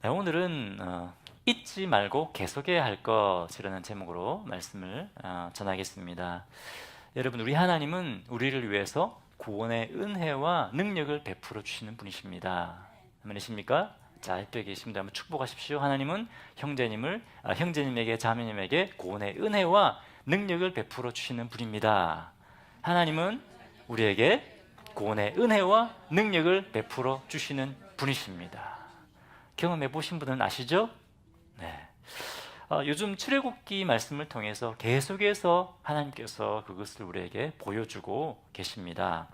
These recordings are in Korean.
네, 오늘은 잊지 말고 계속해야 할 것이라는 제목으로 말씀을 전하겠습니다. 여러분, 우리 하나님은 우리를 위해서 구원의 은혜와 능력을 베풀어 주시는 분이십니다. 아멘이십니까? 자, 옆에 계신 분들 한번 축복하십시오. 하나님은 형제님에게 자매님에게 구원의 은혜와 능력을 베풀어 주시는 분입니다. 하나님은 우리에게 구원의 은혜와 능력을 베풀어 주시는 분이십니다. 경험해 보신 분은 아시죠? 네. 요즘 출애굽기 말씀을 통해서 계속해서 하나님께서 그것을 우리에게 보여주고 계십니다.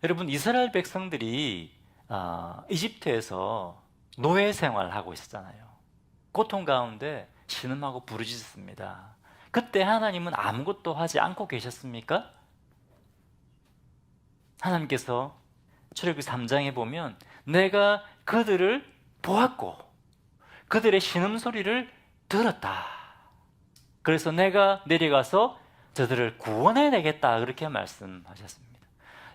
여러분, 이스라엘 백성들이 이집트에서 노예 생활하고 있었잖아요. 고통 가운데 신음하고 부르짖습니다. 그때 하나님은 아무것도 하지 않고 계셨습니까? 하나님께서 출애굽기 3장에 보면 내가 그들을 보았고 그들의 신음소리를 들었다. 그래서 내가 내려가서 저들을 구원해내겠다, 그렇게 말씀하셨습니다.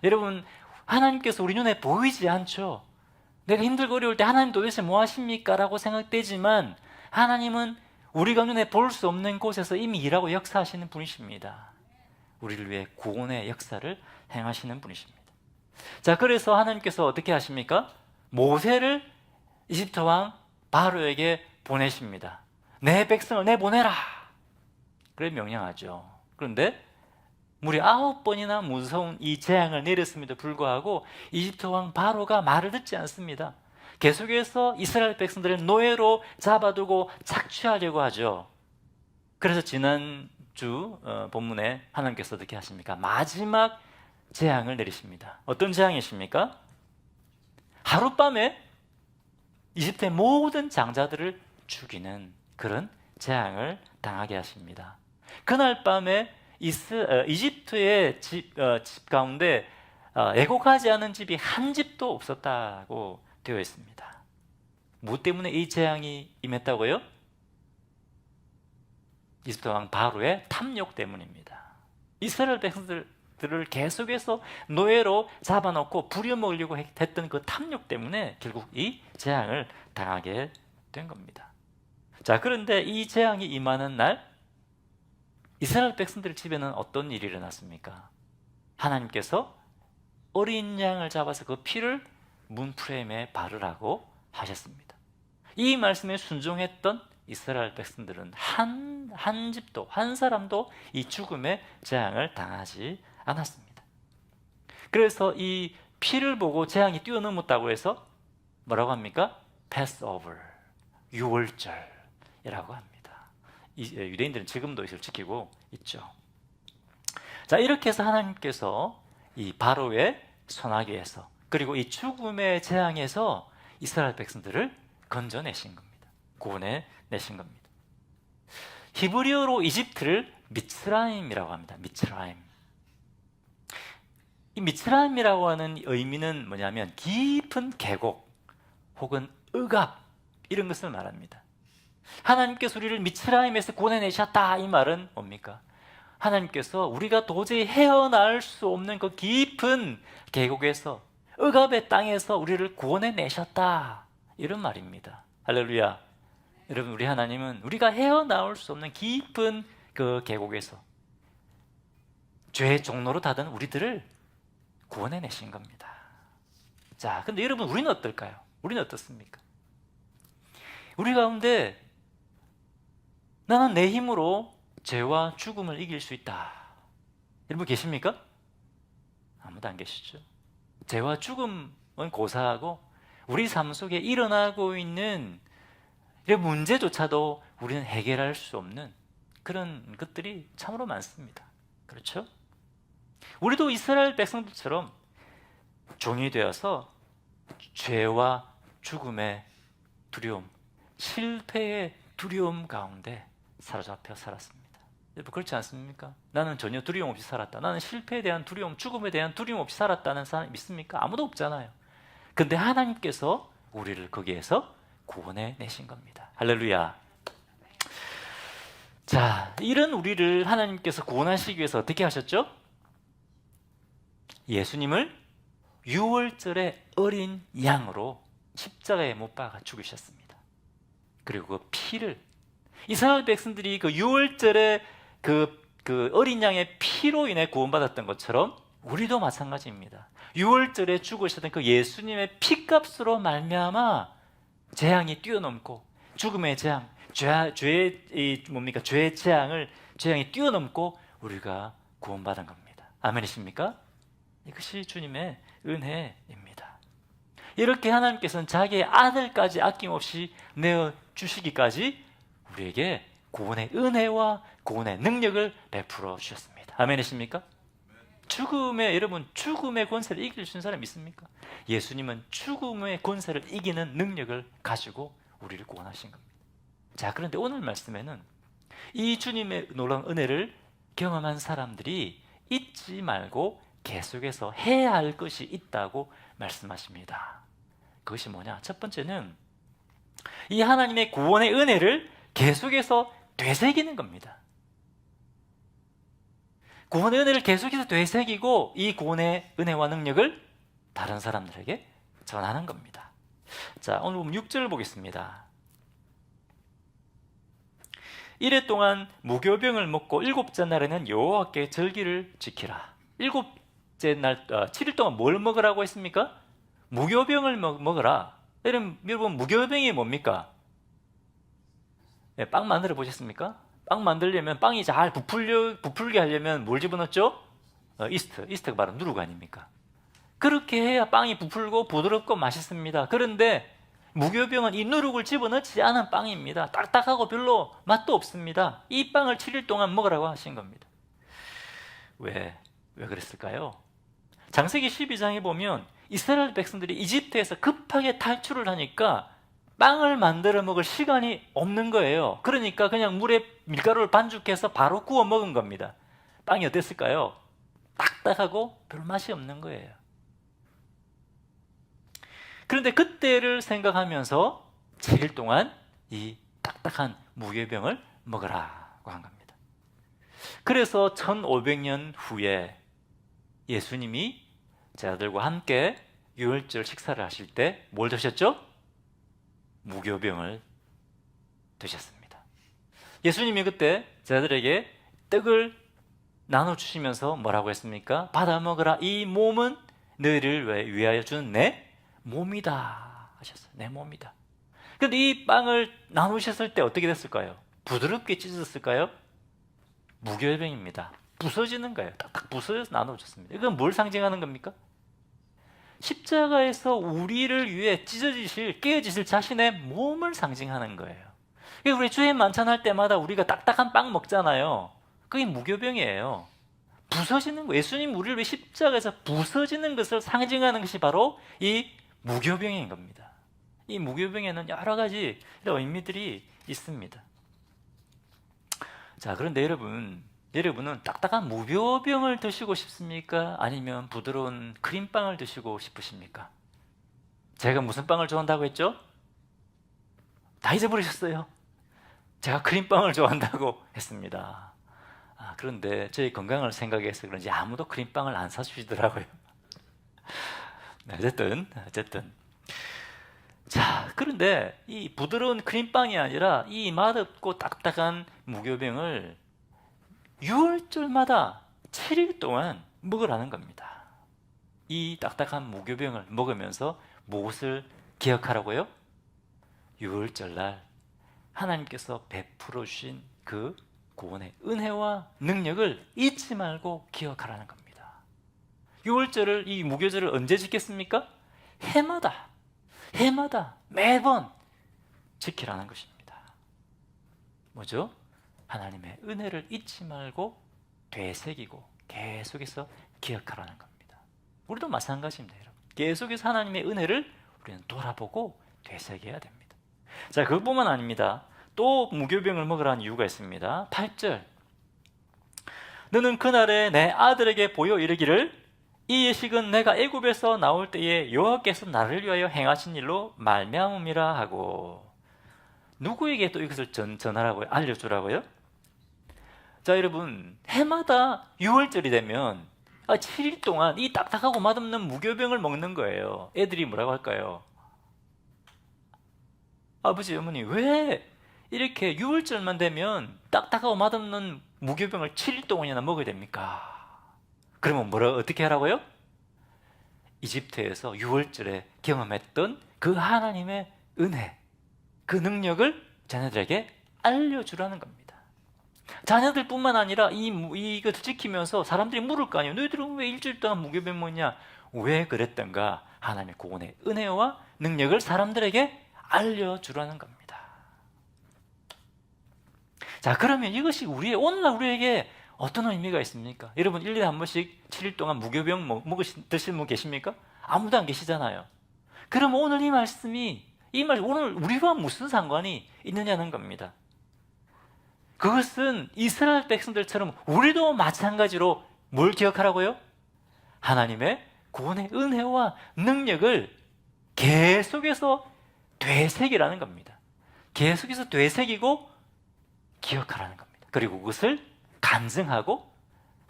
여러분, 하나님께서 우리 눈에 보이지 않죠. 내가 힘들고 어려울 때 하나님 도대체 뭐 하십니까? 라고 생각되지만 하나님은 우리가 눈에 볼 수 없는 곳에서 이미 일하고 역사하시는 분이십니다. 우리를 위해 구원의 역사를 행하시는 분이십니다. 자, 그래서 하나님께서 어떻게 하십니까? 모세를 이집트 왕 바로에게 보내십니다. 내 백성을 내보내라, 그래 명령하죠. 그런데 무려 9번이나 무서운 이 재앙을 내렸음에도 불구하고 이집트 왕 바로가 말을 듣지 않습니다. 계속해서 이스라엘 백성들을 노예로 잡아두고 착취하려고 하죠. 그래서 지난주 본문에 하나님께서 어떻게 하십니까? 마지막 재앙을 내리십니다. 어떤 재앙이십니까? 하룻밤에 이집트의 모든 장자들을 죽이는 그런 재앙을 당하게 하십니다. 그날 밤에 이집트의 집 가운데 애곡하지 않은 집이 한 집도 없었다고 되어 있습니다. 무엇 때문에 이 재앙이 임했다고요? 이집트 왕 바로의 탐욕 때문입니다. 이스라엘 백성들을 계속해서 노예로 잡아놓고 부려먹으려고 했던 그 탐욕 때문에 결국 이 재앙을 당하게 된 겁니다. 자, 그런데 이 재앙이 임하는 날 이스라엘 백성들 집에는 어떤 일이 일어났습니까? 하나님께서 어린 양을 잡아서 그 피를 문 프레임에 바르라고 하셨습니다. 이 말씀에 순종했던 이스라엘 백성들은 한 집도, 한 사람도 이 죽음의 재앙을 당하지 않았습니다. 그래서 이 피를 보고 재앙이 뛰어넘었다고 해서 뭐라고 합니까? 패스오버, 유월절이라고 합니다. 유대인들은 지금도 이걸 지키고 있죠. 자, 이렇게 해서 하나님께서 이 바로의 손아귀에서, 그리고 이 죽음의 재앙에서 이스라엘 백성들을 건져내신 겁니다. 구원해내신 겁니다. 히브리어로 이집트를 미츠라임이라고 합니다. 미츠라임. 이 미츠라임이라고 하는 의미는 뭐냐면 깊은 계곡 혹은 억압, 이런 것을 말합니다. 하나님께서 우리를 미츠라임에서 구원해내셨다, 이 말은 뭡니까? 하나님께서 우리가 도저히 헤어나올 수 없는 그 깊은 계곡에서, 억압의 땅에서 우리를 구원해내셨다, 이런 말입니다. 할렐루야. 여러분, 우리 하나님은 우리가 헤어나올 수 없는 깊은 그 계곡에서 죄의 종로로 닫은 우리들을 구원해내신 겁니다. 자, 근데 여러분, 우리는 어떨까요? 우리는 어떻습니까? 우리 가운데 나는 내 힘으로 죄와 죽음을 이길 수 있다, 여러분 계십니까? 아무도 안 계시죠? 죄와 죽음은 고사하고 우리 삶 속에 일어나고 있는 문제조차도 우리는 해결할 수 없는 그런 것들이 참으로 많습니다. 그렇죠? 우리도 이스라엘 백성들처럼 종이 되어서 죄와 죽음의 두려움, 실패의 두려움 가운데 사로잡혀 살았습니다. 여러분, 그렇지 않습니까? 나는 전혀 두려움 없이 살았다, 나는 실패에 대한 두려움, 죽음에 대한 두려움 없이 살았다는 사람이 있습니까? 아무도 없잖아요. 근데 하나님께서 우리를 거기에서 구원해내신 겁니다. 할렐루야. 자, 이런 우리를 하나님께서 구원하시기 위해서 어떻게 하셨죠? 예수님을 유월절의 어린 양으로 십자가에 못 박아 죽으셨습니다. 그리고 그 피를 이스라엘 백성들이 그 유월절에 그 어린 양의 피로 인해 구원받았던 것처럼 우리도 마찬가지입니다. 유월절에 죽으셨던 그 예수님의 피값으로 말미암아 재앙이 뛰어넘고 죽음의 재앙, 죄의 재앙이 뛰어넘고 우리가 구원받은 겁니다. 아멘이십니까? 이것이 주님의 은혜입니다. 이렇게 하나님께서는 자기의 아들까지 아낌없이 내어 주시기까지 우리에게 구원의 은혜와 구원의 능력을 베풀어 주셨습니다. 아멘이십니까? 여러분 죽음의 권세를 이길 수 있는 사람 있습니까? 예수님은 죽음의 권세를 이기는 능력을 가지고 우리를 구원하신 겁니다. 자, 그런데 오늘 말씀에는 이 주님의 놀라운 은혜를 경험한 사람들이 잊지 말고 계속해서 해야 할 것이 있다고 말씀하십니다. 그것이 뭐냐? 첫 번째는 이 하나님의 구원의 은혜를 계속해서 되새기는 겁니다. 구원의 은혜를 계속해서 되새기고 이 구원의 은혜와 능력을 다른 사람들에게 전하는 겁니다. 자, 오늘 보면 6절을 보겠습니다. 이래 동안 무교병을 먹고 일곱째 날에는 여호와께 절기를 지키라. 일곱째 날 7일 동안 뭘 먹으라고 했습니까? 무교병을 먹으라. 여러분 무교병이 뭡니까? 네, 빵 만들어 보셨습니까? 빵 만들려면 빵이 잘 부풀게 하려면 뭘 집어넣죠? 이스트가 바로 누룩 아닙니까? 그렇게 해야 빵이 부풀고 부드럽고 맛있습니다. 그런데 무교병은 이 누룩을 집어넣지 않은 빵입니다. 딱딱하고 별로 맛도 없습니다. 이 빵을 7일 동안 먹으라고 하신 겁니다. 왜 그랬을까요? 창세기 12장에 보면 이스라엘 백성들이 이집트에서 급하게 탈출을 하니까 빵을 만들어 먹을 시간이 없는 거예요. 그러니까 그냥 물에 밀가루를 반죽해서 바로 구워 먹은 겁니다. 빵이 어땠을까요? 딱딱하고 별 맛이 없는 거예요. 그런데 그때를 생각하면서 7일 동안 이 딱딱한 무교병을 먹으라고 한 겁니다. 그래서 1500년 후에 예수님이 제자들과 함께 유월절 식사를 하실 때 뭘 드셨죠? 무교병을 드셨습니다. 예수님이 그때 제자들에게 떡을 나눠주시면서 뭐라고 했습니까? 받아 먹으라. 이 몸은 너희를 위하여 주는 내 몸이다 하셨어요. 내 몸이다. 그런데 이 빵을 나누셨을 때 어떻게 됐을까요? 부드럽게 찢어졌을까요? 무교병입니다. 부서지는 거예요. 딱딱 부서져서 나눠줬습니다. 이건 뭘 상징하는 겁니까? 십자가에서 우리를 위해 깨어지실 자신의 몸을 상징하는 거예요. 우리 주일 만찬할 때마다 우리가 딱딱한 빵 먹잖아요. 그게 무교병이에요. 부서지는 거. 예수님 우리를 위해 십자가에서 부서지는 것을 상징하는 것이 바로 이 무교병인 겁니다. 이 무교병에는 여러 가지 의미들이 있습니다. 자, 그런데 여러분은 딱딱한 무교병을 드시고 싶습니까? 아니면 부드러운 크림빵을 드시고 싶으십니까? 제가 무슨 빵을 좋아한다고 했죠? 다 잊어버리셨어요. 제가 크림빵을 좋아한다고 했습니다. 그런데 저희 건강을 생각해서 그런지 아무도 크림빵을 안 사주시더라고요. 어쨌든 자, 그런데 이 부드러운 크림빵이 아니라 이 맛없고 딱딱한 무교병을 6월절마다 7일 동안 먹으라는 겁니다. 이 딱딱한 무교병을 먹으면서 무엇을 기억하라고요? 6월절날 하나님께서 베풀어 주신 그 구원의 은혜와 능력을 잊지 말고 기억하라는 겁니다. 6월절을 이 무교절을 언제 지켰습니까? 해마다 매번 지키라는 것입니다. 뭐죠? 하나님의 은혜를 잊지 말고 되새기고 계속해서 기억하라는 겁니다. 우리도 마찬가지입니다. 여러분. 계속해서 하나님의 은혜를 우리는 돌아보고 되새겨야 됩니다. 자, 그것뿐만 아닙니다. 또 무교병을 먹으라는 이유가 있습니다. 8절, 너는 그날에 내 아들에게 보여 이르기를 이 예식은 내가 애굽에서 나올 때에 여호와께서 나를 위하여 행하신 일로 말미암음이라 하고. 누구에게 또 이것을 전하라고요? 알려주라고요? 자, 여러분, 해마다 6월절이 되면 7일 동안 이 딱딱하고 맛없는 무교병을 먹는 거예요. 애들이 뭐라고 할까요? 아버지, 어머니, 왜 이렇게 6월절만 되면 딱딱하고 맛없는 무교병을 7일 동안이나 먹어야 됩니까? 그러면 어떻게 하라고요? 이집트에서 6월절에 경험했던 그 하나님의 은혜, 그 능력을 자녀들에게 알려주라는 겁니다. 자녀들뿐만 아니라 이것을 지키면서 사람들이 물을 거 아니에요. 너희들은 왜 일주일 동안 무교병 먹냐? 왜 그랬던가? 하나님의 구원의 은혜와 능력을 사람들에게 알려주라는 겁니다. 자, 그러면 이것이 오늘날 우리에게 어떤 의미가 있습니까? 여러분 1년에 한 번씩 7일 동안 무교병 드시는 분 계십니까? 아무도 안 계시잖아요. 그럼 오늘 이 말씀이 오늘 우리와 무슨 상관이 있느냐는 겁니다. 그것은 이스라엘 백성들처럼 우리도 마찬가지로 뭘 기억하라고요? 하나님의 구원의 은혜와 능력을 계속해서 되새기라는 겁니다. 계속해서 되새기고 기억하라는 겁니다. 그리고 그것을 간증하고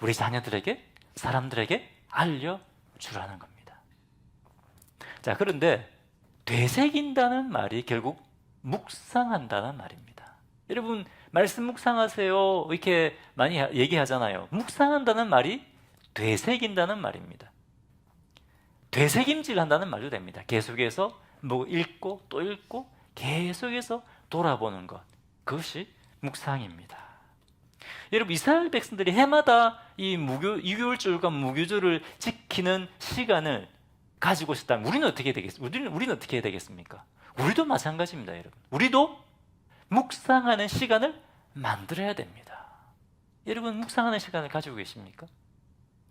우리 자녀들에게, 사람들에게 알려주라는 겁니다. 자, 그런데 되새긴다는 말이 결국 묵상한다는 말입니다. 여러분, 말씀 묵상하세요 이렇게 많이 얘기하잖아요. 묵상한다는 말이 되새긴다는 말입니다. 되새김질 한다는 말도 됩니다. 계속해서 뭐 읽고 또 읽고 계속해서 돌아보는 것, 그것이 묵상입니다. 여러분, 이스라엘 백성들이 해마다 이 6개월절과 무교절을 지키는 시간을 가지고 있었다면 우리는 어떻게 되겠습니까? 우리는 어떻게 해야 되겠습니까? 우리도 마찬가지입니다, 여러분. 우리도 묵상하는 시간을 만들어야 됩니다. 여러분, 묵상하는 시간을 가지고 계십니까?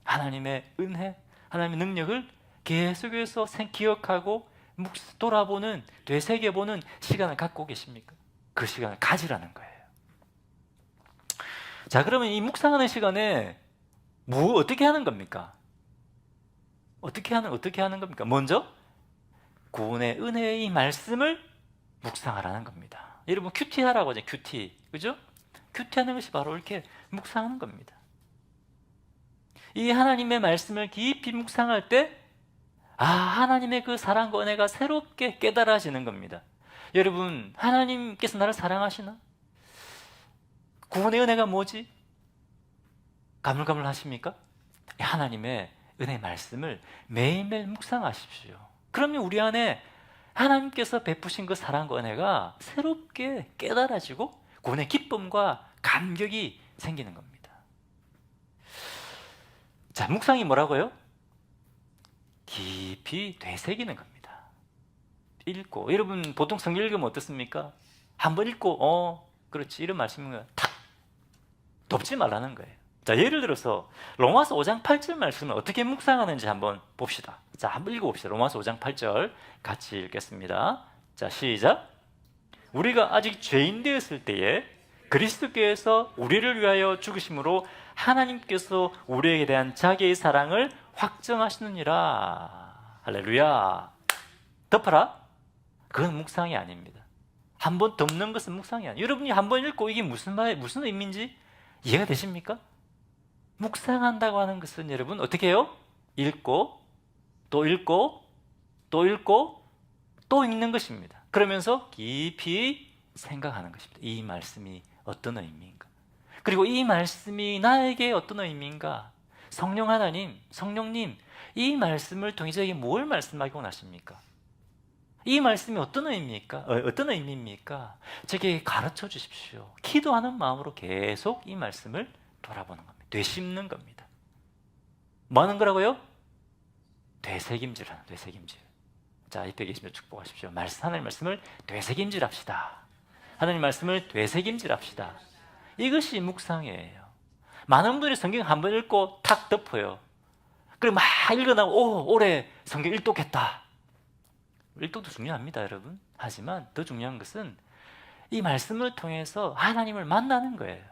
하나님의 은혜, 하나님의 능력을 계속해서 기억하고 돌아보는, 되새겨보는 시간을 갖고 계십니까? 그 시간을 가지라는 거예요. 자, 그러면 이 묵상하는 시간에 어떻게 하는 겁니까? 어떻게 하는 겁니까? 먼저 구원의 은혜의 말씀을 묵상하라는 겁니다. 여러분, 큐티 하라고 하죠. 큐티, 그죠? 큐티 하는 것이 바로 이렇게 묵상하는 겁니다. 이 하나님의 말씀을 깊이 묵상할 때 하나님의 그 사랑과 은혜가 새롭게 깨달아지는 겁니다. 여러분, 하나님께서 나를 사랑하시나? 구원의 은혜가 뭐지? 가물가물 하십니까? 하나님의 은혜 말씀을 매일매일 묵상하십시오. 그러면 우리 안에 하나님께서 베푸신 그 사랑과 은혜가 새롭게 깨달아지고 구원의 기쁨과 감격이 생기는 겁니다. 자, 묵상이 뭐라고요? 깊이 되새기는 겁니다. 읽고, 여러분 보통 성경 읽으면 어떻습니까? 한번 읽고 그렇지, 이런 말씀은 탁 덮지 말라는 거예요. 자, 예를 들어서 로마서 5장 8절 말씀을 어떻게 묵상하는지 한번 봅시다. 자, 한번 읽어봅시다. 로마서 5장 8절 같이 읽겠습니다. 자, 시작. 우리가 아직 죄인 되었을 때에 그리스도께서 우리를 위하여 죽으심으로 하나님께서 우리에게 대한 자기의 사랑을 확정하시느니라. 할렐루야. 덮어라? 그건 묵상이 아닙니다. 한번 덮는 것은 묵상이 아니에요. 여러분이 한번 읽고 이게 무슨 의미인지 이해가 되십니까? 묵상한다고 하는 것은 여러분 어떻게 해요? 읽고 또 읽고 또 읽고 또 읽는 것입니다. 그러면서 깊이 생각하는 것입니다. 이 말씀이 어떤 의미인가? 그리고 이 말씀이 나에게 어떤 의미인가? 성령 하나님, 성령님, 이 말씀을 통해 저에게 뭘 말씀하고 나십니까? 이 말씀이 어떤 의미입니까? 어떤 의미입니까? 저에게 가르쳐 주십시오. 기도하는 마음으로 계속 이 말씀을 돌아보는 겁니다. 되씹는 겁니다. 뭐 하는 거라고요? 되새김질하는, 되새김질. 자, 이때 계시면 축복하십시오. 하나님 말씀을 되새김질합시다. 하나님 말씀을 되새김질합시다. 이것이 묵상이에요. 많은 분들이 성경 한번 읽고 탁 덮어요. 그리고 막 읽어나고 올해 성경 일독했다. 일독도 중요합니다, 여러분. 하지만 더 중요한 것은 이 말씀을 통해서 하나님을 만나는 거예요.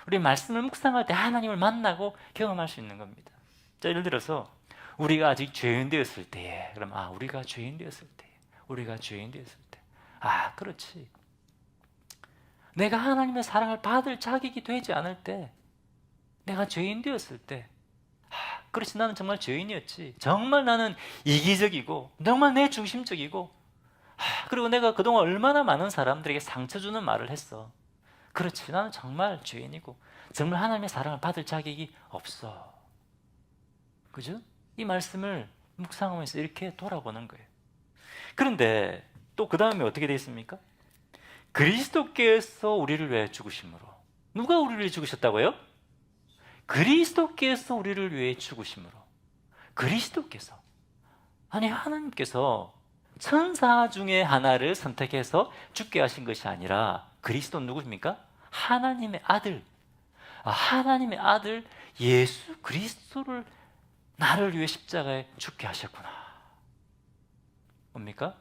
우리 말씀을 묵상할 때 하나님을 만나고 경험할 수 있는 겁니다. 자, 예를 들어서 우리가 아직 죄인 되었을 때에, 그럼 우리가 죄인 되었을 때, 우리가 죄인 되었을 때, 그렇지. 내가 하나님의 사랑을 받을 자격이 되지 않을 때, 내가 죄인 되었을 때, 그렇지, 나는 정말 죄인이었지. 정말 나는 이기적이고 정말 내 중심적이고 그리고 내가 그동안 얼마나 많은 사람들에게 상처 주는 말을 했어. 그렇지, 나는 정말 죄인이고 정말 하나님의 사랑을 받을 자격이 없어. 그죠? 이 말씀을 묵상하면서 이렇게 돌아보는 거예요. 그런데 또 그 다음에 어떻게 되어 있습니까? 그리스도께서 우리를 위해 죽으심으로. 누가 우리를 위해 죽으셨다고요? 그리스도께서 우리를 위해 죽으심으로. 그리스도께서. 아니, 하나님께서 천사 중에 하나를 선택해서 죽게 하신 것이 아니라 그리스도는 누구십니까? 하나님의 아들. 하나님의 아들 예수 그리스도를 나를 위해 십자가에 죽게 하셨구나. 뭡니까?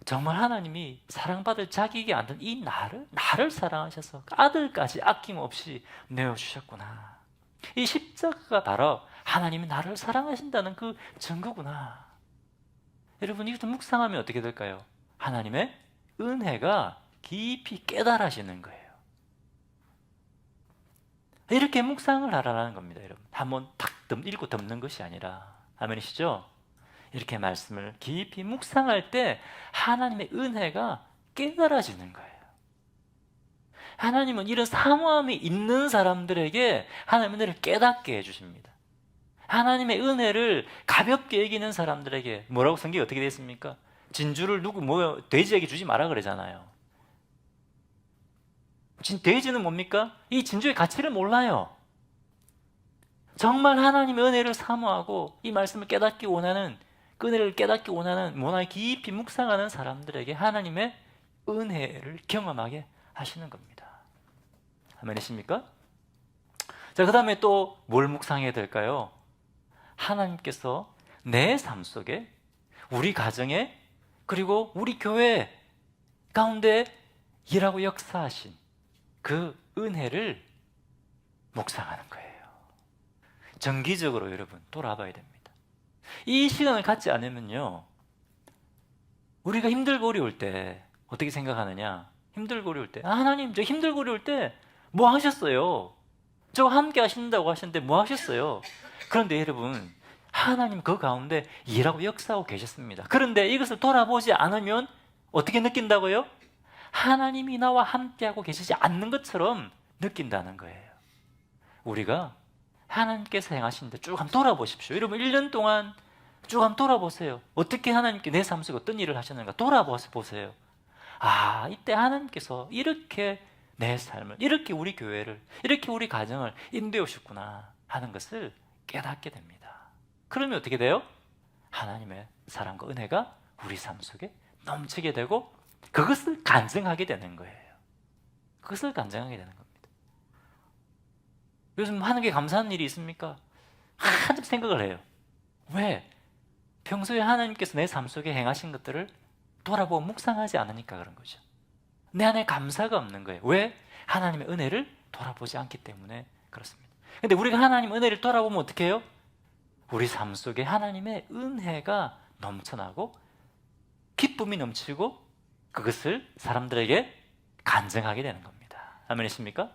정말 하나님이 사랑받을 자격이 안 된 이 나를 사랑하셔서 아들까지 아낌없이 내어주셨구나. 이 십자가가 바로 하나님이 나를 사랑하신다는 그 증거구나. 여러분, 이것도 묵상하면 어떻게 될까요? 하나님의 은혜가 깊이 깨달아지는 거예요. 이렇게 묵상을 하라는 겁니다, 여러분. 한번 탁 읽고 덮는 것이 아니라. 아멘이시죠? 이렇게 말씀을 깊이 묵상할 때 하나님의 은혜가 깨달아지는 거예요. 하나님은 이런 사모함이 있는 사람들에게 하나님의 은혜를 깨닫게 해주십니다. 하나님의 은혜를 가볍게 여기는 사람들에게 뭐라고 성경이 어떻게 되어 있습니까? 진주를 돼지에게 주지 마라 그러잖아요. 돼지는 뭡니까? 이 진주의 가치를 몰라요. 정말 하나님의 은혜를 사모하고 이 말씀을 깨닫기 원하는, 그 은혜를 깨닫기 원하는, 깊이 묵상하는 사람들에게 하나님의 은혜를 경험하게 하시는 겁니다. 아멘이십니까? 자, 그 다음에 또 뭘 묵상해야 될까요? 하나님께서 내 삶 속에, 우리 가정에, 그리고 우리 교회 가운데 일하고 역사하신 그 은혜를 묵상하는 거예요. 정기적으로 여러분 돌아봐야 됩니다. 이 시간을 갖지 않으면요, 우리가 힘들고 어려울 때 어떻게 생각하느냐? 힘들고 어려울 때, 하나님 저 힘들고 어려울 때 뭐 하셨어요? 저 함께 하신다고 하셨는데 뭐 하셨어요? 그런데 여러분, 하나님 그 가운데 일하고 역사하고 계셨습니다. 그런데 이것을 돌아보지 않으면 어떻게 느낀다고요? 하나님이 나와 함께하고 계시지 않는 것처럼 느낀다는 거예요. 우리가 하나님께서 행하시는데 쭉 한번 돌아보십시오. 여러분, 1년 동안 쭉 한번 돌아보세요. 어떻게 하나님께 내 삶 속에 어떤 일을 하셨는가 돌아보세요. 이때 하나님께서 이렇게 내 삶을, 이렇게 우리 교회를, 이렇게 우리 가정을 인도해 오셨구나 하는 것을 깨닫게 됩니다. 그러면 어떻게 돼요? 하나님의 사랑과 은혜가 우리 삶 속에 넘치게 되고 그것을 간증하게 되는 거예요. 그것을 간증하게 되는 겁니다. 요즘 하는 게 감사한 일이 있습니까? 한참 생각을 해요. 왜? 평소에 하나님께서 내 삶 속에 행하신 것들을 돌아보고 묵상하지 않으니까 그런 거죠. 내 안에 감사가 없는 거예요. 왜? 하나님의 은혜를 돌아보지 않기 때문에 그렇습니다. 근데 우리가 하나님의 은혜를 돌아보면 어떻게 해요? 우리 삶 속에 하나님의 은혜가 넘쳐나고 기쁨이 넘치고 그것을 사람들에게 간증하게 되는 겁니다. 아멘이십니까?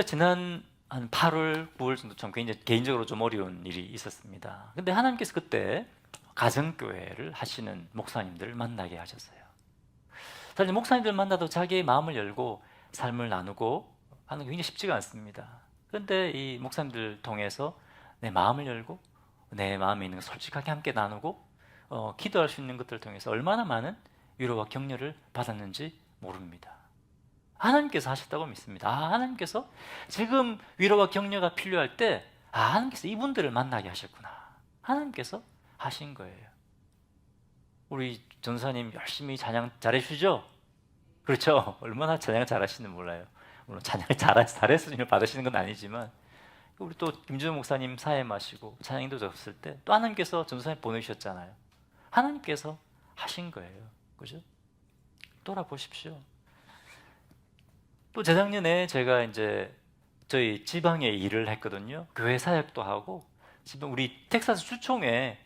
지난 한 8월, 9월 정도 좀 굉장히 개인적으로 좀 어려운 일이 있었습니다. 근데 하나님께서 그때 가정교회를 하시는 목사님들을 만나게 하셨어요. 사실 목사님들 만나도 자기의 마음을 열고 삶을 나누고 하는 게 굉장히 쉽지가 않습니다. 그런데 이 목사님들 통해서 내 마음을 열고 내 마음에 있는 걸 솔직하게 함께 나누고 기도할 수 있는 것들을 통해서 얼마나 많은 위로와 격려를 받았는지 모릅니다. 하나님께서 하셨다고 믿습니다. 하나님께서 지금 위로와 격려가 필요할 때 하나님께서 이분들을 만나게 하셨구나. 하나님께서 하신 거예요. 우리 전사님 열심히 찬양 잘해주시죠? 그렇죠? 얼마나 찬양 잘하시는지 몰라요. 물론 찬양을 잘했으면 받으시는 건 아니지만 우리 또 김준호 목사님 사회마시고 찬양 인도자였을 때 또 하나님께서 전사님 보내주셨잖아요. 하나님께서 하신 거예요. 그죠? 돌아보십시오. 또 재작년에 제가 이제 저희 지방에 일을 했거든요. 교회 사역도 하고 지금 우리 텍사스 주총에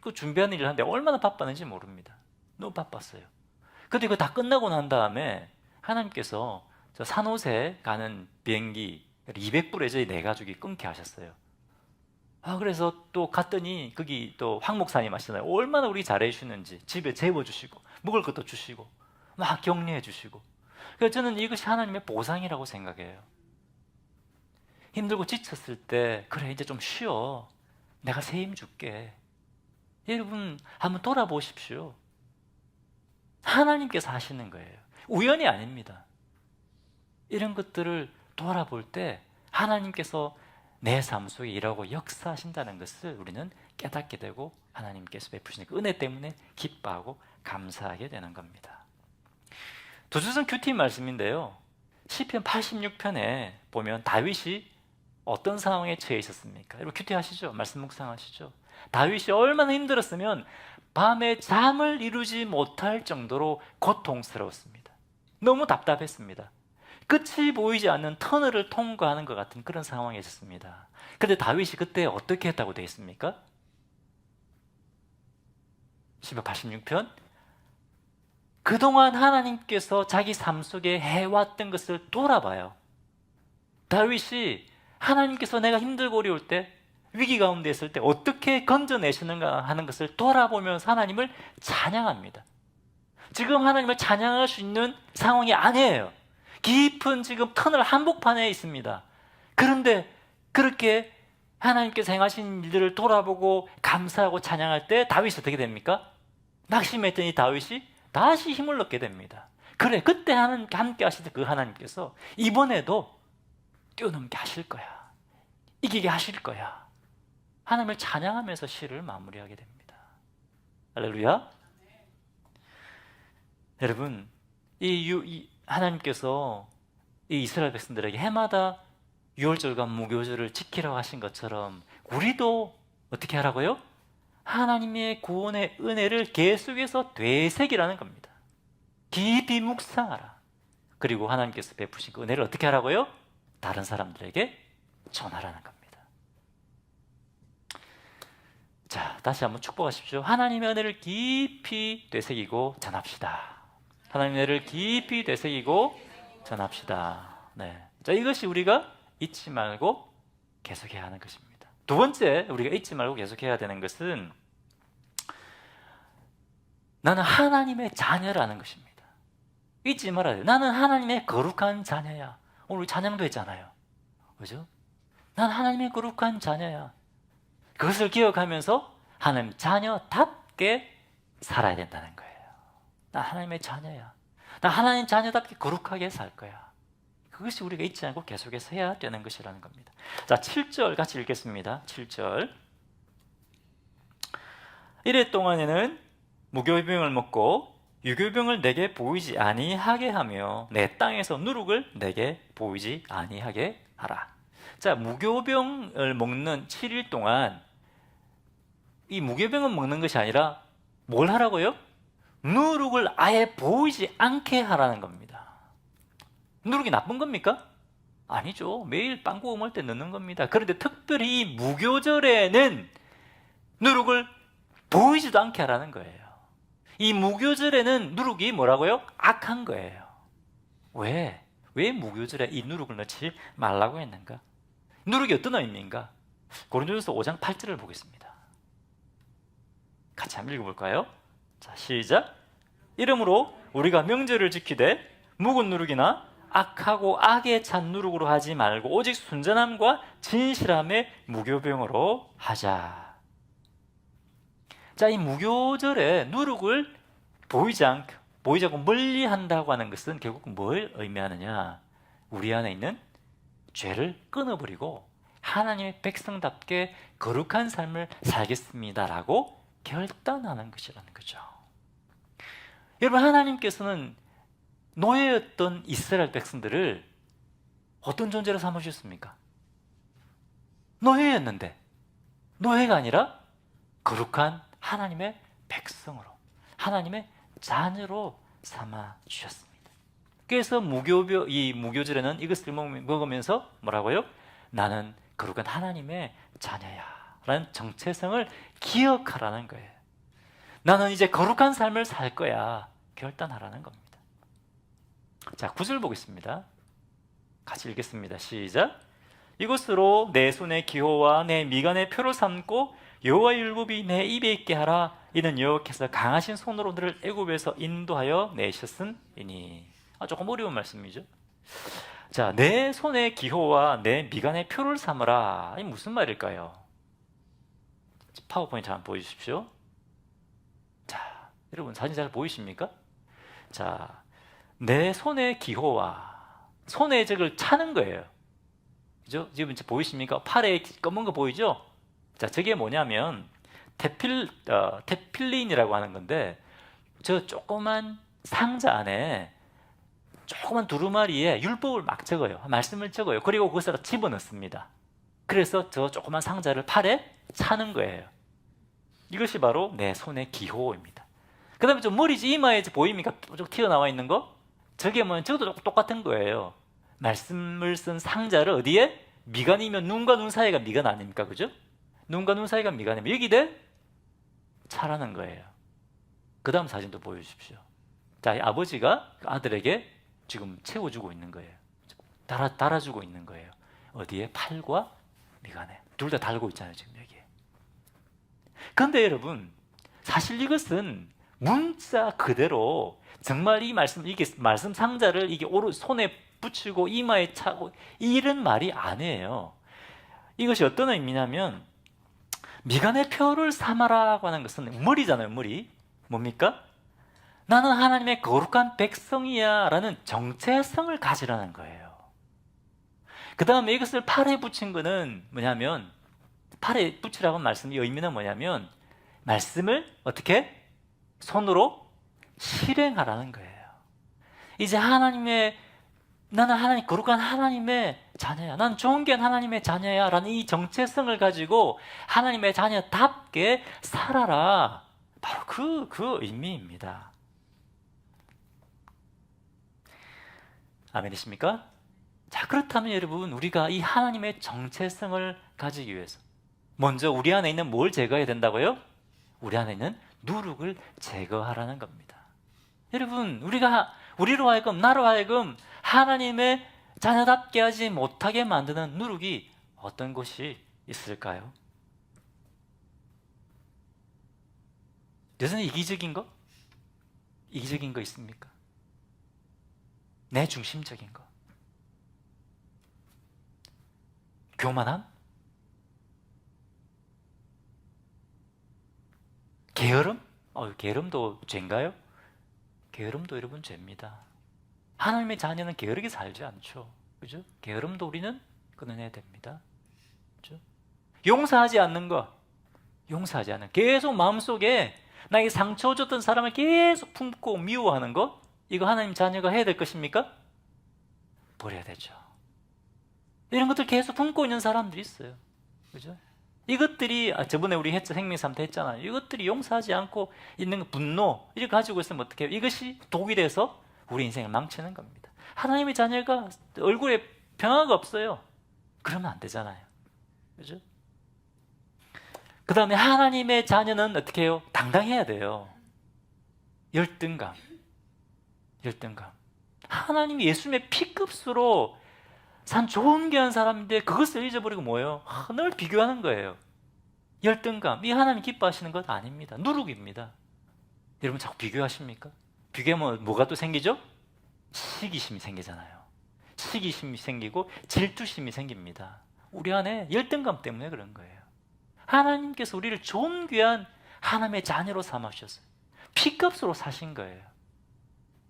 그 준비하는 일을 하는데 얼마나 바빴는지 모릅니다. 너무 바빴어요. 근데 그거 다 끝나고 난 다음에 하나님께서 저 산호세 가는 비행기 200불에 저희 네 가족이 끊게 하셨어요. 그래서 또 갔더니 거기 또 황 목사님 하시잖아요. 얼마나 우리 잘해 주시는지 집에 재워주시고 먹을 것도 주시고 막 격려해 주시고. 그래서 저는 이것이 하나님의 보상이라고 생각해요. 힘들고 지쳤을 때 그래 이제 좀 쉬어. 내가 새 힘 줄게. 여러분 한번 돌아보십시오. 하나님께서 하시는 거예요. 우연이 아닙니다. 이런 것들을 돌아볼 때 하나님께서 내 삶 속에 일하고 역사하신다는 것을 우리는 깨닫게 되고 하나님께서 베푸시는 그 은혜 때문에 기뻐하고 감사하게 되는 겁니다. 도주성 큐티 말씀인데요. 시편 86편에 보면 다윗이 어떤 상황에 처해 있었습니까? 여러분 큐티 하시죠? 말씀 묵상하시죠? 다윗이 얼마나 힘들었으면 밤에 잠을 이루지 못할 정도로 고통스러웠습니다. 너무 답답했습니다. 끝이 보이지 않는 터널을 통과하는 것 같은 그런 상황에 있었습니다. 그런데 다윗이 그때 어떻게 했다고 되어 있습니까? 시편 86편 그동안 하나님께서 자기 삶 속에 해왔던 것을 돌아봐요. 다윗이 하나님께서 내가 힘들고 어려울 때 위기 가운데 있을 때 어떻게 건져내시는가 하는 것을 돌아보면서 하나님을 찬양합니다. 지금 하나님을 찬양할 수 있는 상황이 아니에요. 깊은 지금 터널 한복판에 있습니다. 그런데 그렇게 하나님께서 행하신 일들을 돌아보고 감사하고 찬양할 때 다윗이 어떻게 됩니까? 낙심했던 이 다윗이 다시 힘을 얻게 됩니다. 그래, 그때 함께 하시던 그 하나님께서 이번에도 뛰어넘게 하실 거야. 이기게 하실 거야. 하나님을 찬양하면서 시를 마무리하게 됩니다. 할렐루야. 여러분, 하나님께서 이 이스라엘 백성들에게 해마다 유월절과 무교절을 지키라고 하신 것처럼 우리도 어떻게 하라고요? 하나님의 구원의 은혜를 계속해서 되새기라는 겁니다. 깊이 묵상하라. 그리고 하나님께서 베푸신 그 은혜를 어떻게 하라고요? 다른 사람들에게 전하라는 겁니다. 자, 다시 한번 축복하십시오. 하나님의 은혜를 깊이 되새기고 전합시다. 하나님의 은혜를 깊이 되새기고 전합시다. 네. 자, 이것이 우리가 잊지 말고 계속해야 하는 것입니다. 두 번째, 우리가 잊지 말고 계속해야 되는 것은 나는 하나님의 자녀라는 것입니다. 잊지 말아야 돼요. 나는 하나님의 거룩한 자녀야. 오늘 찬양도 했잖아요. 그죠? 난 하나님의 거룩한 자녀야. 그것을 기억하면서 하나님 자녀답게 살아야 된다는 거예요. 나 하나님의 자녀야. 나 하나님 자녀답게 거룩하게 살 거야. 그것이 우리가 잊지 않고 계속해서 해야 되는 것이라는 겁니다. 자, 7절 같이 읽겠습니다. 7절. 이래 동안에는 무교병을 먹고 유교병을 내게 보이지 아니하게 하며 내 땅에서 누룩을 내게 보이지 아니하게 하라. 자, 무교병을 먹는 7일 동안 이 무교병을 먹는 것이 아니라 뭘 하라고요? 누룩을 아예 보이지 않게 하라는 겁니다. 누룩이 나쁜 겁니까? 아니죠. 매일 빵 구워 먹을 때 넣는 겁니다. 그런데 특별히 이 무교절에는 누룩을 보이지도 않게 하라는 거예요. 이 무교절에는 누룩이 뭐라고요? 악한 거예요. 왜? 왜 무교절에 이 누룩을 넣지 말라고 했는가? 누룩이 어떤 의미인가? 고린도전서 5장 8절을 보겠습니다. 같이 한번 읽어볼까요? 자, 시작. 이러므로 우리가 명절을 지키되 묵은 누룩이나 악하고 악에 찬 누룩으로 하지 말고 오직 순전함과 진실함의 무교병으로 하자. 자, 이 무교절에 누룩을 보이지 않고 멀리 한다고 하는 것은 결국 뭘 의미하느냐? 우리 안에 있는 죄를 끊어버리고 하나님의 백성답게 거룩한 삶을 살겠습니다라고 결단하는 것이라는 거죠. 여러분, 하나님께서는 노예였던 이스라엘 백성들을 어떤 존재로 삼으셨습니까? 노예였는데 노예가 아니라 거룩한 하나님의 백성으로, 하나님의 자녀로 삼아 주셨습니다. 그래서 이 무교절에는 이것을 먹으면서 뭐라고요? 나는 거룩한 하나님의 자녀야 라는 정체성을 기억하라는 거예요. 나는 이제 거룩한 삶을 살 거야 결단하라는 겁니다. 자, 9절 보겠습니다. 같이 읽겠습니다. 시작. 이것으로 내 손의 기호와 내 미간의 표를 삼고 여호와의 율법이 내 입에 있게 하라. 이는 여호와께서 강하신 손으로 너를 애굽에서 인도하여 내셨음이니. 조금 어려운 말씀이죠. 자, 내 손의 기호와 내 미간의 표를 삼으라. 이 무슨 말일까요? 파워포인트 한번 보여주십시오. 자, 여러분 사진 잘 보이십니까? 자, 내 손의 기호와 손의 적을 차는 거예요. 그죠? 지금 이제 보이십니까? 팔에 검은 거 보이죠? 자, 저게 뭐냐면 테필린이라고 하는 건데, 저 조그만 상자 안에 조그만 두루마리에 율법을 막 적어요. 말씀을 적어요. 그리고 그것을 집어넣습니다. 그래서 저 조그만 상자를 팔에 차는 거예요. 이것이 바로 내 손의 기호입니다. 그 다음에 좀 머리 이마에 보입니까? 쭉 튀어나와 있는 거? 저게 뭐, 저도 똑같은 거예요. 말씀을 쓴 상자를 어디에? 미간이면 눈과 눈 사이가 미간 아닙니까? 그죠? 눈과 눈 사이가 미간이면 여기에 차라는 거예요. 그 다음 사진도 보여주십시오. 자, 아버지가 아들에게 지금 채워주고 있는 거예요. 달아주고 있는 거예요. 어디에? 팔과 미간에. 둘 다 달고 있잖아요, 지금 여기에. 그런데 여러분, 사실 이것은 문자 그대로 정말 이 말씀, 이게 말씀 상자를 이게 손에 붙이고 이마에 차고 이런 말이 아니에요. 이것이 어떤 의미냐면, 미간의 표를 삼아라고 하는 것은 머리잖아요, 머리. 뭡니까? 나는 하나님의 거룩한 백성이야 라는 정체성을 가지라는 거예요. 그 다음에 이것을 팔에 붙인 거는 뭐냐면, 팔에 붙이라고 하는 말씀의 의미는 뭐냐면, 말씀을 어떻게? 손으로 실행하라는 거예요. 이제 나는 하나님, 거룩한 하나님의 자녀야, 나는 존귀한 하나님의 자녀야 라는 이 정체성을 가지고 하나님의 자녀답게 살아라. 바로 그 의미입니다. 아멘이십니까? 자, 그렇다면 여러분, 우리가 이 하나님의 정체성을 가지기 위해서 먼저 우리 안에 있는 뭘 제거해야 된다고요? 우리 안에 있는 누룩을 제거하라는 겁니다. 여러분, 우리로 하여금, 나로 하여금 하나님의 자녀답게 하지 못하게 만드는 누룩이 어떤 것이 있을까요? 여전히 이기적인 거? 이기적인 거 있습니까? 내 중심적인 거. 교만함? 게으름? 게으름도 죄인가요? 게으름도 여러분 죄입니다. 하나님의 자녀는 게으르게 살지 않죠. 그죠? 게으름도 우리는 끊어내야 됩니다. 그죠? 용서하지 않는 거. 용서하지 않는 거. 계속 마음속에 나에게 상처 줬던 사람을 계속 품고 미워하는 거. 이거 하나님 자녀가 해야 될 것입니까? 버려야 되죠. 이런 것들 계속 품고 있는 사람들이 있어요. 그죠? 이것들이, 저번에 우리 생명 3태 했잖아요. 이것들이 용서하지 않고 있는 분노, 이걸 가지고 있으면 어떻게 해요? 이것이 독이 돼서 우리 인생을 망치는 겁니다. 하나님의 자녀가 얼굴에 변화가 없어요. 그러면 안 되잖아요. 그죠? 그 다음에 하나님의 자녀는 어떻게 해요? 당당해야 돼요. 열등감. 하나님이 예수님의 피급수로 산 좋은 귀한 사람인데 그것을 잊어버리고 뭐예요? 늘 비교하는 거예요. 열등감. 이 하나님 기뻐하시는 것 아닙니다. 누룩입니다. 여러분 자꾸 비교하십니까? 비교하면 뭐가 또 생기죠? 시기심이 생기잖아요. 시기심이 생기고 질투심이 생깁니다. 우리 안에 열등감 때문에 그런 거예요. 하나님께서 우리를 좋은 귀한 하나님의 자녀로 삼으셨어요. 피값으로 사신 거예요.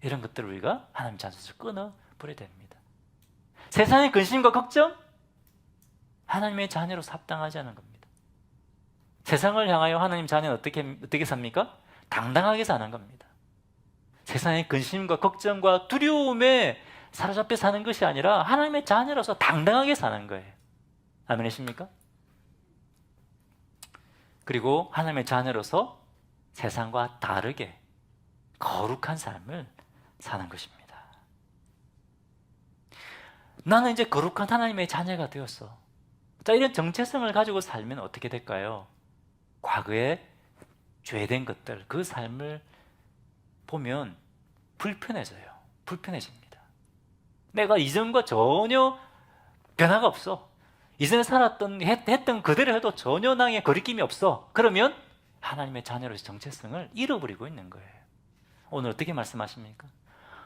이런 것들을 우리가 하나님 자녀에서 끊어버려야 됩니다. 세상의 근심과 걱정? 하나님의 자녀로 합당하지 않은 겁니다. 세상을 향하여 하나님 자녀는 어떻게 삽니까? 당당하게 사는 겁니다. 세상의 근심과 걱정과 두려움에 사로잡혀 사는 것이 아니라 하나님의 자녀로서 당당하게 사는 거예요. 아멘이십니까? 그리고 하나님의 자녀로서 세상과 다르게 거룩한 삶을 사는 것입니다. 나는 이제 거룩한 하나님의 자녀가 되었어. 자, 이런 정체성을 가지고 살면 어떻게 될까요? 과거에 죄된 것들, 그 삶을 보면 불편해집니다. 내가 이전과 전혀 변화가 없어. 이전에 살았던 했던 그대로 해도 전혀 나에 거리낌이 없어. 그러면 하나님의 자녀로서 정체성을 잃어버리고 있는 거예요. 오늘 어떻게 말씀하십니까?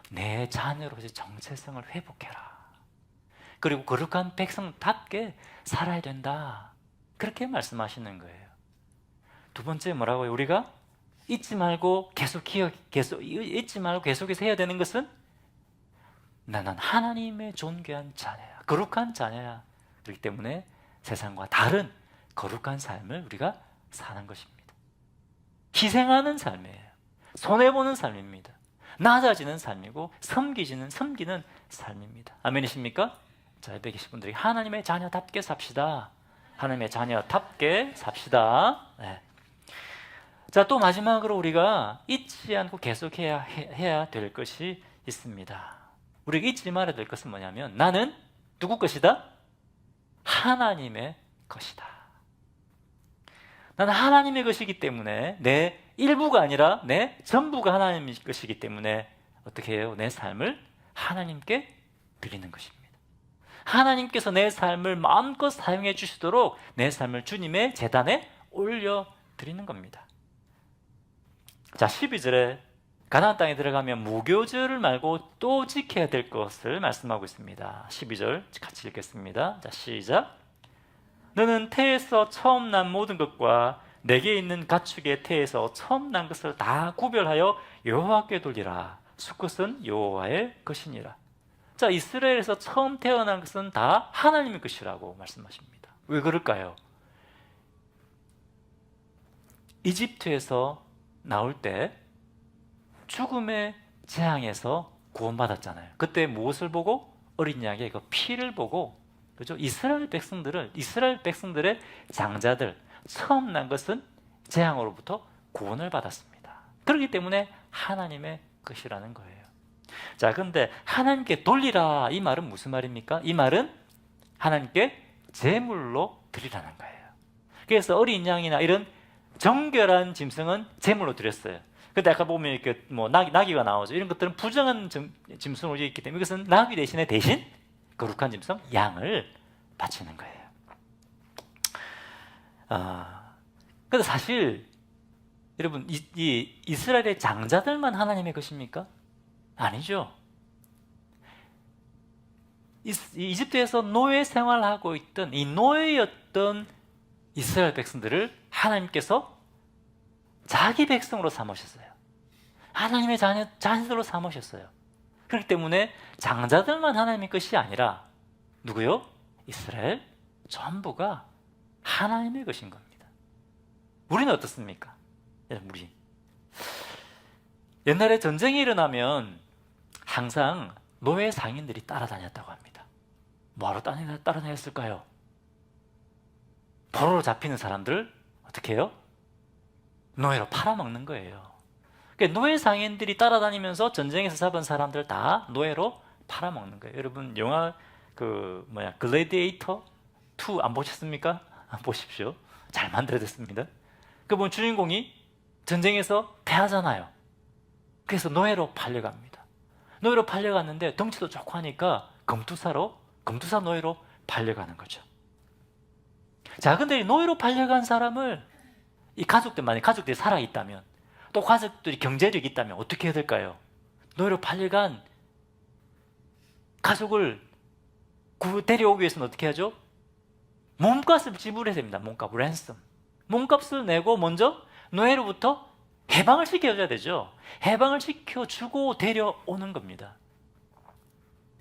내 자녀로서 정체성을 회복해라. 그리고 거룩한 백성답게 살아야 된다. 그렇게 말씀하시는 거예요. 두 번째 뭐라고요? 우리가 잊지 말고 잊지 말고 계속해서 해야 되는 것은 나는 하나님의 존귀한 자녀야. 거룩한 자녀야. 그렇기 때문에 세상과 다른 거룩한 삶을 우리가 사는 것입니다. 희생하는 삶이에요. 손해보는 삶입니다. 낮아지는 삶이고 섬기는 삶입니다. 아멘이십니까? 자, 옆에 계신 분들이 하나님의 자녀답게 삽시다. 하나님의 자녀답게 삽시다. 네. 자, 또 마지막으로 우리가 잊지 않고 계속해야 될 것이 있습니다. 우리가 잊지 말아야 될 것은 뭐냐면 나는 누구 것이다? 하나님의 것이다. 나는 하나님의 것이기 때문에 내 일부가 아니라 내 전부가 하나님의 것이기 때문에 어떻게 해요? 내 삶을 하나님께 드리는 것입니다. 하나님께서 내 삶을 마음껏 사용해 주시도록 내 삶을 주님의 제단에 올려드리는 겁니다. 자, 12절에 가나안 땅에 들어가면 무교절을 말고 또 지켜야 될 것을 말씀하고 있습니다. 12절 같이 읽겠습니다. 자, 시작. 너는 태에서 처음 난 모든 것과 내게 있는 가축의 태에서 처음 난 것을 다 구별하여 여호와께 돌리라. 수컷은 여호와의 것이니라. 자, 이스라엘에서 처음 태어난 것은 다 하나님의 것이라고 말씀하십니다. 왜 그럴까요? 이집트에서 나올 때 죽음의 재앙에서 구원받았잖아요. 그때 무엇을 보고? 어린 양의 그 피를 보고, 그죠? 이스라엘 백성들의 장자들, 처음 난 것은 재앙으로부터 구원을 받았습니다. 그렇기 때문에 하나님의 것이라는 거예요. 자, 그런데 하나님께 돌리라, 이 말은 무슨 말입니까? 이 말은 하나님께 제물로 드리라는 거예요. 그래서 어린 양이나 이런 정결한 짐승은 제물로 드렸어요. 근데 아까 보면 이렇게 뭐 나귀가 나오죠. 이런 것들은 부정한 짐승으로 있기 때문에 이것은 나귀 대신 거룩한 짐승 양을 바치는 거예요. 근데 사실 여러분 이 이스라엘의 장자들만 하나님의 것입니까? 아니죠. 이집트에서 노예 생활하고 있던 이 노예였던 이스라엘 백성들을 하나님께서 자기 백성으로 삼으셨어요. 하나님의 자녀들로 삼으셨어요. 그렇기 때문에 장자들만 하나님의 것이 아니라 누구요? 이스라엘 전부가 하나님의 것인 겁니다. 우리는 어떻습니까? 우리 옛날에 전쟁이 일어나면 항상 노예 상인들이 따라다녔다고 합니다. 뭐하러 따라다녔을까요? 포로로 잡히는 사람들 어떻게 해요? 노예로 팔아먹는 거예요. 그러니까 노예 상인들이 따라다니면서 전쟁에서 잡은 사람들 다 노예로 팔아먹는 거예요. 여러분 영화 글래디에이터 2 안 보셨습니까? 안 보십시오. 잘 만들어졌습니다. 그 보면 주인공이 전쟁에서 패하잖아요. 그래서 노예로 팔려갑니다. 노예로 팔려갔는데 덩치도 좋고 하니까 검투사 노예로 팔려가는 거죠. 자, 근데 노예로 팔려간 사람을 이 만약 가족들이 살아있다면, 또 가족들이 경제력이 있다면 어떻게 해야 될까요? 노예로 팔려간 가족을 데려오기 위해서는 어떻게 하죠? 몸값을 지불해야 됩니다. 랜섬. 몸값을 내고 먼저 노예로부터 해방을 시켜줘야 되죠. 해방을 시켜주고 데려오는 겁니다.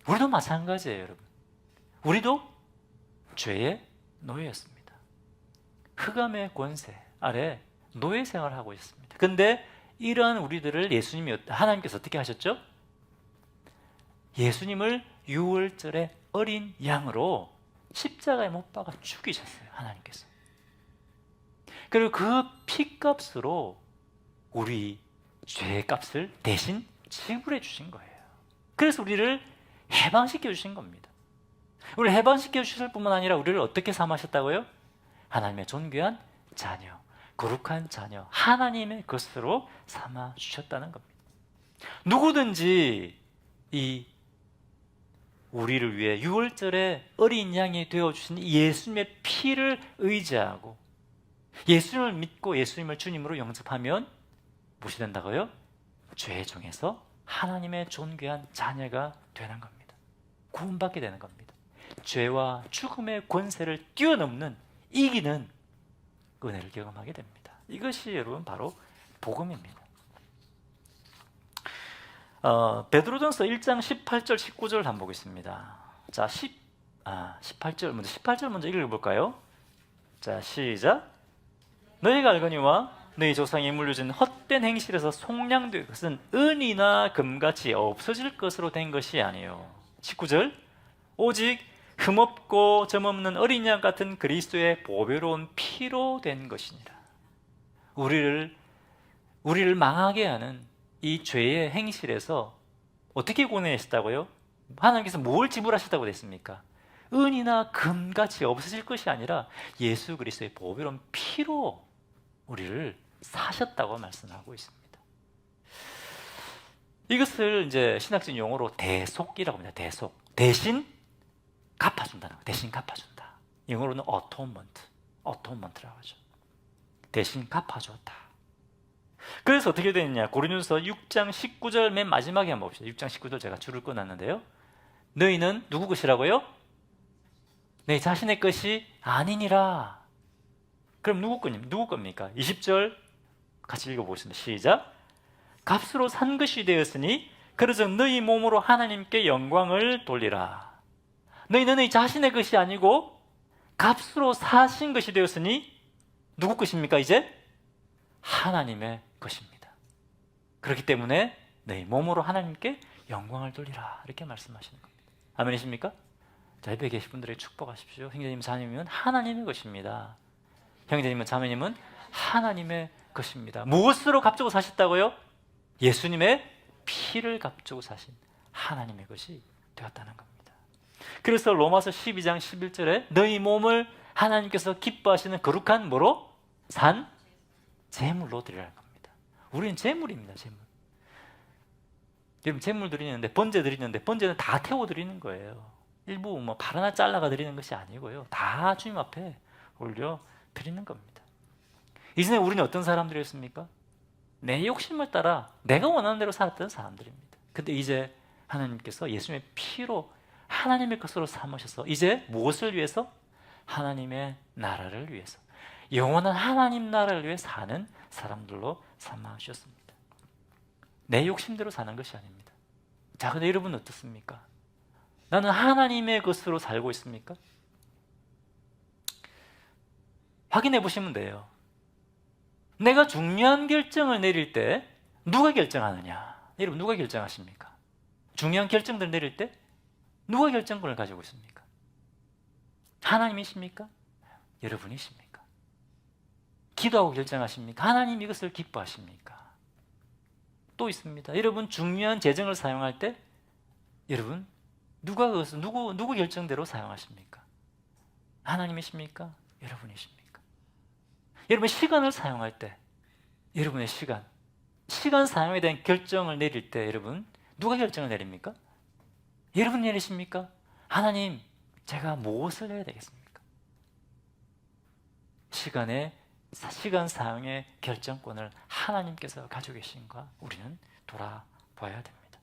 우리도 마찬가지예요, 여러분. 우리도 죄의 노예였습니다. 흑암의 권세 아래 노예 생활을 하고 있습니다. 그런데 이러한 우리들을 하나님께서 어떻게 하셨죠? 예수님을 유월절의 어린 양으로 십자가에 못 박아 죽이셨어요. 하나님께서. 그리고 그 피값으로 우리 죄의 값을 대신 지불해 주신 거예요. 그래서 우리를 해방시켜 주신 겁니다. 우리를 해방시켜 주실 뿐만 아니라 우리를 어떻게 삼으셨다고요? 하나님의 존귀한 자녀, 거룩한 자녀, 하나님의 것으로 삼아 주셨다는 겁니다. 누구든지 이 우리를 위해 6월절에 어린 양이 되어주신 예수님의 피를 의지하고 예수님을 믿고 예수님을 주님으로 영접하면 무엇이 된다고요? 죄 중에서 하나님의 존귀한 자녀가 되는 겁니다. 구원받게 되는 겁니다. 죄와 죽음의 권세를 뛰어넘는 이기는 은혜를 경험하게 됩니다. 이것이 여러분 바로 복음입니다. 베드로전서 1장 18절 19절을 한번 보겠습니다. 자, 18절 먼저 읽어볼까요? 자, 시작. 너희가 알거니와 너희 조상이 물려준 헛된 행실에서 속량된 것은 은이나 금같이 없어질 것으로 된 것이 아니요. 19절. 오직 흠없고 점없는 어린 양 같은 그리스도의 보배로운 피로 된 것이니라. 우리를 망하게 하는 이 죄의 행실에서 어떻게 구원하셨다고요? 하나님께서 뭘 지불하셨다고 됐습니까? 은이나 금같이 없어질 것이 아니라 예수 그리스도의 보배로운 피로 우리를 사셨다고 말씀하고 있습니다. 이것을 이제 신학적 용어로 대속이라고 합니다. 대속. 대신 갚아준다는 거. 대신 갚아준다. 영어로는 어토먼트라고 하죠. 대신 갚아줬다. 그래서 어떻게 되느냐? 고린도전서 6장 19절 맨 마지막에 한번 봅시다. 6장 19절 제가 줄을 꺼놨는데요. 너희는 누구 것이라고요? 내 자신의 것이 아니니라. 그럼 누구 겁니까? 20절 같이 읽어보겠습니다. 시작. 값으로 산 것이 되었으니 그래서 너희 몸으로 하나님께 영광을 돌리라. 너희는 너희 자신의 것이 아니고 값으로 사신 것이 되었으니 누구 것입니까? 이제 하나님의 것입니다. 그렇기 때문에 너희 몸으로 하나님께 영광을 돌리라 이렇게 말씀하시는 겁니다. 아멘이십니까? 자, 옆에 계신 분들에게 축복하십시오. 형제님, 자매님은 하나님의 것입니다. 형제님은 자매님은 하나님의 것입니다. 무엇으로 값주고 사셨다고요? 예수님의 피를 값주고 사신 하나님의 것이 되었다는 겁니다. 그래서 로마서 12장 11절에 너희 몸을 하나님께서 기뻐하시는 거룩한 뭐로? 산 제물로 드리라는 겁니다. 우리는 제물입니다. 제물. 여러분, 제물 드리는데 번제 드리는데 번제는 다 태워 드리는 거예요. 일부 뭐 발 하나 잘라가 드리는 것이 아니고요. 다 주님 앞에 올려 드리는 겁니다. 이전에 우리는 어떤 사람들이었습니까? 내 욕심을 따라 내가 원하는 대로 살았던 사람들입니다. 근데 이제 하나님께서 예수님의 피로 하나님의 것으로 삼으셔서 이제 무엇을 위해서? 하나님의 나라를 위해서, 영원한 하나님 나라를 위해 사는 사람들로 삼아주셨습니다. 내 욕심대로 사는 것이 아닙니다. 자, 근데 여러분은 어떻습니까? 나는 하나님의 것으로 살고 있습니까? 확인해 보시면 돼요. 내가 중요한 결정을 내릴 때 누가 결정하느냐? 여러분, 누가 결정하십니까? 중요한 결정들을 내릴 때 누가 결정권을 가지고 있습니까? 하나님이십니까? 여러분이십니까? 기도하고 결정하십니까? 하나님 이것을 기뻐하십니까? 또 있습니다. 여러분, 중요한 재정을 사용할 때 여러분 누가 그것을 누구 결정대로 사용하십니까? 하나님이십니까? 여러분이십니까? 여러분, 시간을 사용할 때 여러분의 시간 사용에 대한 결정을 내릴 때 여러분 누가 결정을 내립니까? 여러분 내리십니까? 하나님, 제가 무엇을 해야 되겠습니까? 시간 사용의 결정권을 하나님께서 가지고 계신가 우리는 돌아봐야 됩니다.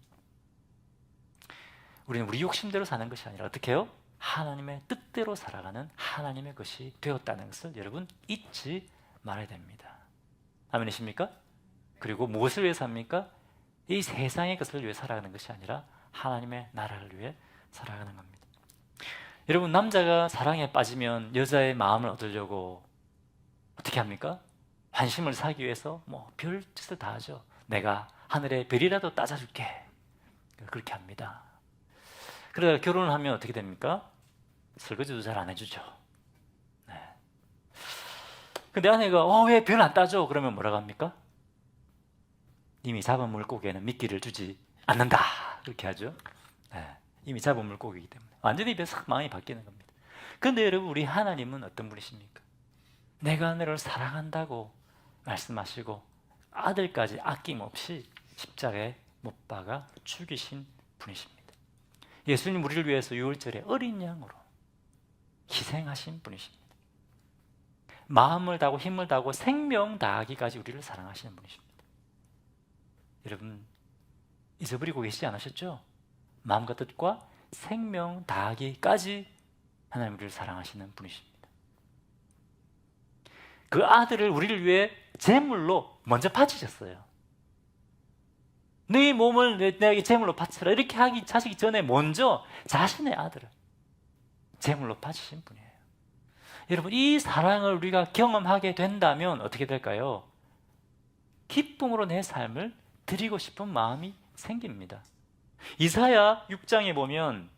우리는 우리 욕심대로 사는 것이 아니라 어떻게 해요? 하나님의 뜻대로 살아가는 하나님의 것이 되었다는 것을 여러분 잊지 말아야 됩니다. 아멘이십니까? 그리고 무엇을 위해 삽니까? 이 세상의 것을 위해 살아가는 것이 아니라 하나님의 나라를 위해 살아가는 겁니다. 여러분, 남자가 사랑에 빠지면 여자의 마음을 얻으려고 어떻게 합니까? 환심을 사기 위해서 뭐 별짓을 다 하죠. 내가 하늘의 별이라도 따져줄게. 그렇게 합니다. 그러다가 결혼을 하면 어떻게 됩니까? 설거지도 잘 안 해주죠. 네. 근데 아내가 왜 별 안 따져? 그러면 뭐라고 합니까? 이미 잡은 물고기에는 미끼를 주지 않는다. 그렇게 하죠. 네. 이미 잡은 물고기이기 때문에 완전히 싹 마음이 바뀌는 겁니다. 그런데 여러분, 우리 하나님은 어떤 분이십니까? 내가 너를 사랑한다고 말씀하시고 아들까지 아낌없이 십자가에 못 박아 죽이신 분이십니다. 예수님 우리를 위해서 유월절에 어린 양으로 희생하신 분이십니다. 마음을 다하고 힘을 다하고 생명 다하기까지 우리를 사랑하시는 분이십니다. 여러분 잊어버리고 계시지 않으셨죠? 마음과 뜻과 생명 다하기까지 하나님 우리를 사랑하시는 분이십니다. 그 아들을 우리를 위해 제물로 먼저 바치셨어요. 너희 몸을 내게 제물로 바치라 이렇게 하시기 전에 먼저 자신의 아들을 제물로 바치신 분이에요. 여러분 이 사랑을 우리가 경험하게 된다면 어떻게 될까요? 기쁨으로 내 삶을 드리고 싶은 마음이 생깁니다. 이사야 6장에 보면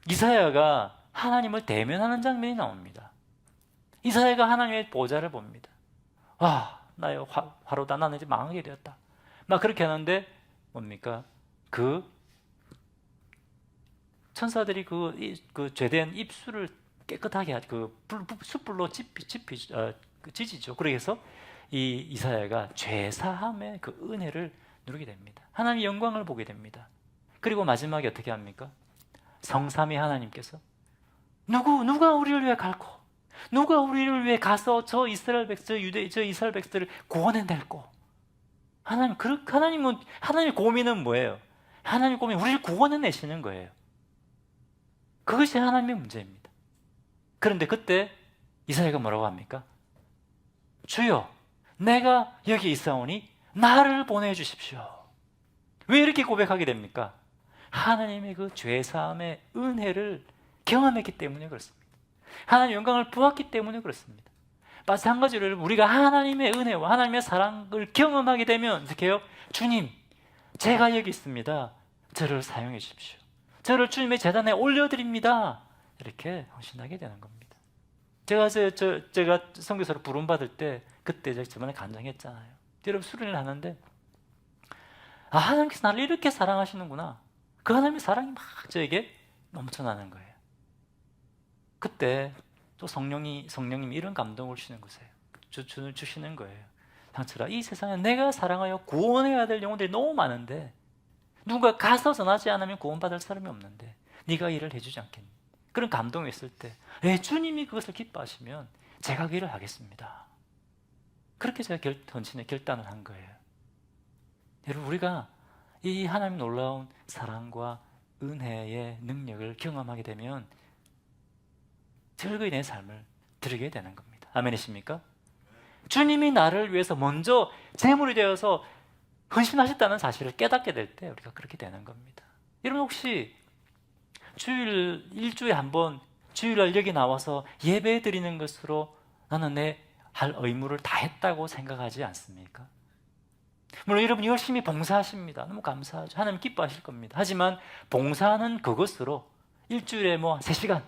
이사야가 하나님을 대면하는 장면이 나옵니다. 이사야가 하나님의 보좌를 봅니다. 나의 화로다. 나는 이제 망하게 되었다. 막 그렇게 하는데 뭡니까? 그 천사들이 그 죄된 입술을 깨끗하게 하고 숯불로 찢이죠. 그래서 이 이사야가 죄사함의 그 은혜를 누리게 됩니다. 하나님의 영광을 보게 됩니다. 그리고 마지막에 어떻게 합니까? 성삼위 하나님께서 누가 우리를 위해 갈고 누가 우리를 위해 가서 저 이스라엘 백성들을 구원해낼고 하나님의 고민은 뭐예요? 하나님의 고민은 우리를 구원해내시는 거예요. 그것이 하나님의 문제입니다. 그런데 그때 이사야가 뭐라고 합니까? 주여 내가 여기 있사오니 나를 보내주십시오. 왜 이렇게 고백하게 됩니까? 하나님의 그 죄사함의 은혜를 경험했기 때문에 그렇습니다. 하나님의 영광을 보았기 때문에 그렇습니다. 마찬가지로 우리가 하나님의 은혜와 하나님의 사랑을 경험하게 되면 어떻게 해요? 주님, 제가 여기 있습니다. 저를 사용해 주십시오. 저를 주님의 제단에 올려드립니다. 이렇게 헌신하게 되는 겁니다. 제가 선교사로 부름받을 때 그때 제가 저번에 간증했잖아요. 여러분 수련을 하는데 하나님께서 나를 이렇게 사랑하시는구나. 그 하나님의 사랑이 막 저에게 넘쳐나는 거예요. 그때 또 성령님이 이런 감동을 주시는 거예요. 상철아, 이 세상에 내가 사랑하여 구원해야 될 영혼들이 너무 많은데 누가 가서 전하지 않으면 구원받을 사람이 없는데 네가 일을 해주지 않겠니? 그런 감동이 있을 때 주님이 그것을 기뻐하시면 제가 그 일을 하겠습니다. 그렇게 제가 헌신의 결단을 한 거예요. 여러분 우리가 이 하나님의 놀라운 사랑과 은혜의 능력을 경험하게 되면 즐거이 내 삶을 드리게 되는 겁니다. 아멘이십니까? 주님이 나를 위해서 먼저 제물이 되어서 헌신하셨다는 사실을 깨닫게 될 때 우리가 그렇게 되는 겁니다. 여러분 혹시 일주일에 한 번 주일날 여기 나와서 예배 드리는 것으로 나는 내 할 의무를 다 했다고 생각하지 않습니까? 물론 여러분 열심히 봉사하십니다. 너무 감사하죠. 하나님 기뻐하실 겁니다. 하지만 봉사는 그것으로 일주일에 3시간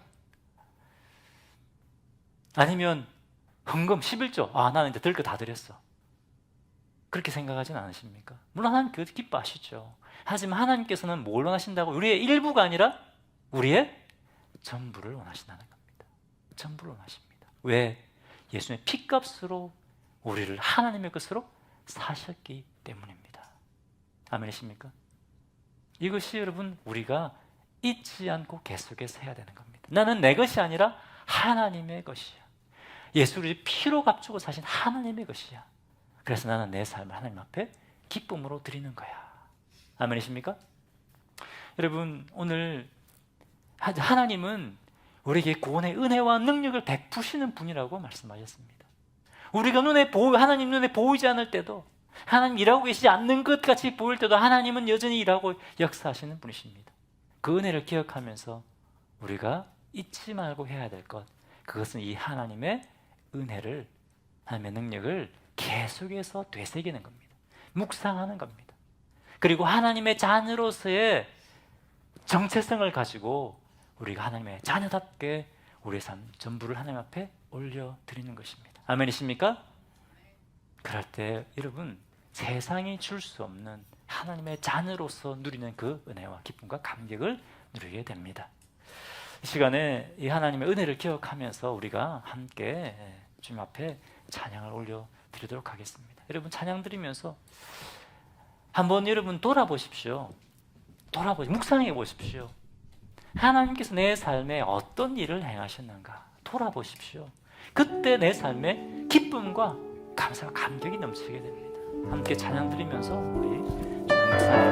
아니면 헌금 11조 나는 이제 들 거 다 드렸어. 그렇게 생각하진 않으십니까? 물론 하나님 그것도 기뻐하시죠. 하지만 하나님께서는 뭘 원하신다고? 우리의 일부가 아니라 우리의 전부를 원하신다는 겁니다. 전부를 원하십니다. 왜? 예수님의 피값으로 우리를 하나님의 것으로 사셨기 때문입니다. 아멘이십니까? 이것이 여러분 우리가 잊지 않고 계속해서 해야 되는 겁니다. 나는 내 것이 아니라 하나님의 것이야. 예수를 피로 값주고 사신 하나님의 것이야. 그래서 나는 내 삶을 하나님 앞에 기쁨으로 드리는 거야. 아멘이십니까? 여러분 오늘 하나님은 우리에게 구원의 은혜와 능력을 베푸시는 분이라고 말씀하셨습니다. 우리가 하나님 눈에 보이지 않을 때도 하나님 일하고 계시지 않는 것 같이 보일 때도 하나님은 여전히 일하고 역사하시는 분이십니다. 그 은혜를 기억하면서 우리가 잊지 말고 해야 될 것, 그것은 이 하나님의 은혜를, 하나님의 능력을 계속해서 되새기는 겁니다. 묵상하는 겁니다. 그리고 하나님의 자녀로서의 정체성을 가지고 우리가 하나님의 자녀답게 우리의 삶 전부를 하나님 앞에 올려드리는 것입니다. 아멘이십니까? 그럴 때 여러분 세상이 줄 수 없는 하나님의 자녀로서 누리는 그 은혜와 기쁨과 감격을 누리게 됩니다. 이 시간에 이 하나님의 은혜를 기억하면서 우리가 함께 주님 앞에 찬양을 올려드리도록 하겠습니다. 여러분 찬양 드리면서 한번 여러분 돌아보십시오. 묵상해 보십시오. 하나님께서 내 삶에 어떤 일을 행하셨는가 돌아보십시오. 그때 내 삶에 기쁨과 감사와 감격이 넘치게 됩니다. 함께 찬양 드리면서 우리 묵상하겠습니다.